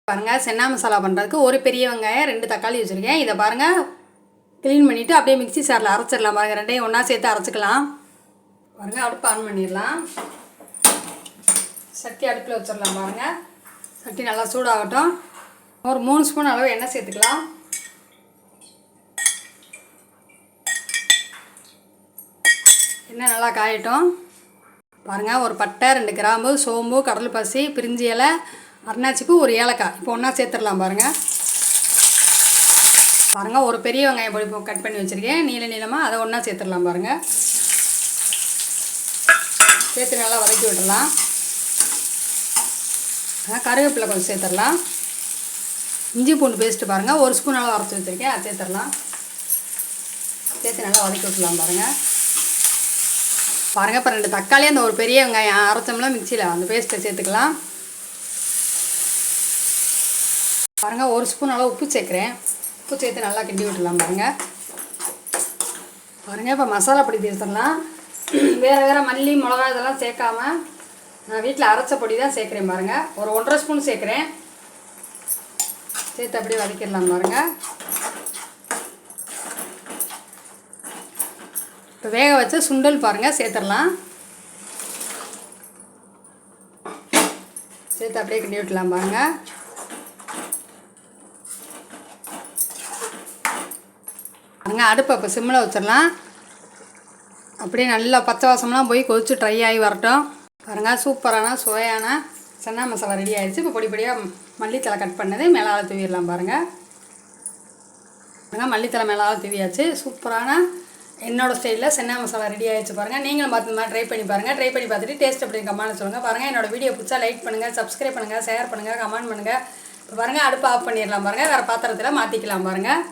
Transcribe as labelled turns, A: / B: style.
A: பாருங்கள் சென்னா மசாலா பண்ணுறதுக்கு ஒரு பெரிய வெங்காயம் 2 தக்காளி வச்சுருக்கேன். இதை பாருங்கள் க்ளீன் பண்ணிவிட்டு அப்படியே மிக்ஸி சாரில் அரைச்சிடலாம். பாருங்கள் ரெண்டையும் ஒன்றா சேர்த்து அரைச்சிக்கலாம். பாருங்கள் அடுப்பு ஆன் பண்ணிடலாம். சட்டி அடுப்பில் வச்சிடலாம். பாருங்கள் சட்டி நல்லா சூடாகட்டும். ஒரு 3 ஸ்பூன் அளவு எண்ணெய் சேர்த்துக்கலாம். எண்ணெய் நல்லா காயட்டும். பாருங்கள் ஒரு பட்டை 2 கிராம்பு சோம்பு கடல் பசி பிரிஞ்சி இலை அருணாச்சிப்பு ஒரு ஏலக்காய் இப்போ ஒன்றா சேர்த்துடலாம். பாருங்கள் ஒரு பெரிய வெங்காயம் பொடி கட் பண்ணி வச்சுருக்கேன் நீளமாக அதை ஒன்றா சேர்த்துடலாம். பாருங்கள் சேர்த்து நல்லா வதக்கி விட்டுடலாம். கருவேப்பிலை கொஞ்சம் சேர்த்துடலாம். இஞ்சி பூண்டு பேஸ்ட்டு பாருங்கள் 1 ஸ்பூன் அளவு அரைச்சி வச்சுருக்கேன் அதை சேர்த்துடலாம். சேர்த்து நல்லா வதக்கி விட்டுடலாம். பாருங்கள் இப்போ 2 தக்காளி அந்த ஒரு பெரிய வெங்காயம் அரைச்சோம்லாம் மிக்சியில் அந்த பேஸ்ட்டை சேர்த்துக்கலாம். பாருங்கள் 1 ஸ்பூன் அளவு உப்பு சேர்க்குறேன். உப்பு சேர்த்து நல்லா கிண்டி விட்டுடலாம். பாருங்கள் இப்போ மசாலா பொடி சேர்த்துடலாம். வேறு மல்லி மிளகா இதெல்லாம் சேர்க்காம நான் வீட்டில் அரைச்ச பொடி தான் சேர்க்குறேன். பாருங்கள் ஒரு 1.5 ஸ்பூன் சேர்க்குறேன். சேர்த்து அப்படியே வதக்கிடலாம். பாருங்கள் இப்போ வேக வச்ச சுண்டல் பாருங்கள் சேர்த்துடலாம். சேர்த்து அப்படியே கிண்டி விட்டுலாம். பாருங்கள் அடுப்பை இப்போ சிம்மில் வச்சிடலாம். அப்படியே நல்லா பச்சை வாசம்லாம் போய் கொதிச்சு ட்ரை ஆகி வரட்டும். பாருங்கள் சூப்பரான சுவையான சன்னா மசாலா ரெடி ஆகிடுச்சு. இப்போ பொடியாக மல்லித்தலை கட் பண்ணது மேலால் தூவிடலாம். பாருங்கள் மல்லித்தலை மேலால் தூவியாச்சு. சூப்பரான என்னோடய ஸ்டைலில் சன்னா மசாலா ரெடி ஆகிடுச்சு. பாருங்கள் நீங்களும் பார்த்து மாதிரி ட்ரை பண்ணி பாருங்கள். ட்ரை பண்ணி பார்த்துட்டு டேஸ்ட் அப்படி கமெண்ட் சொல்லுங்கள். பாருங்கள் என்னோடய வீடியோ பிடிச்சா லைக் பண்ணுங்கள், சப்ஸ்கிரைப் பண்ணுங்கள், ஷேர் பண்ணுங்கள், கமெண்ட் பண்ணுங்கள். இப்போ பாருங்கள் அடுப்பு ஆஃப் பண்ணிடலாம். பாருங்கள் வேறு பாத்திரத்தில் மாற்றிக்கலாம். பாருங்கள்